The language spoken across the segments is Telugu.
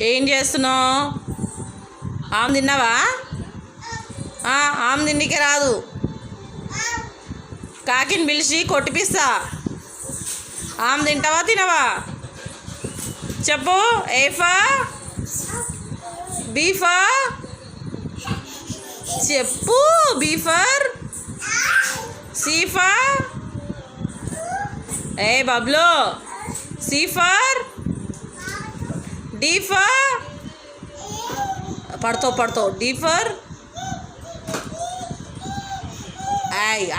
ఏం చేస్తున్నావు? ఆమె తిన్నావా? ఆమె తిండికే రాదు, కాకిని పిలిచి కొట్టిపిస్తా. ఆమె తింటావా తినవా చెప్పు. ఏఫా బీఫా చెప్పు. బీఫర్ సీఫా. ఏ బబ్లు సీఫర్ డీఫా. పడతావు డీఫర్.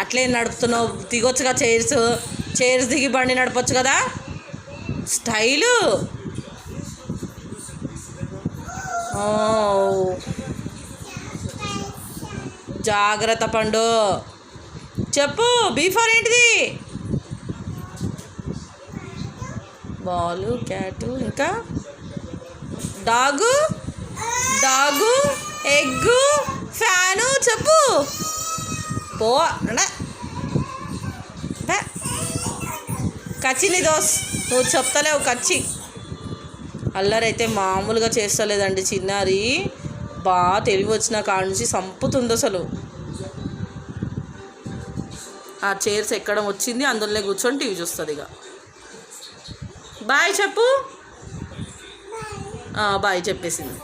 అట్లే నడుపుతున్నావు? దిగొచ్చుగా చైర్స్ దిగి బండి నడపచ్చు కదా. స్టైలు. జాగ్రత్త పండు. చెప్పు. బీఫర్ ఏంటిది? బాలు, క్యాటు, ఇంకా డాగు ఎగ్గు ఫ్యాను. చెప్పు. పో. కచ్చిని దోస్, నువ్వు చెప్తలేవు కచ్చి. అల్లరైతే మామూలుగా చేస్తలేదండి చిన్నారి. బాగా తెలివి వచ్చిన కాడ నుంచి సంపుతుంది అసలు. ఆ చైర్స్ ఎక్కడం వచ్చింది, అందులోనే కూర్చొని టీవీ చూస్తుంది. ఇక బాయ్ చెప్పు. బాయ్ చెప్పేసింది.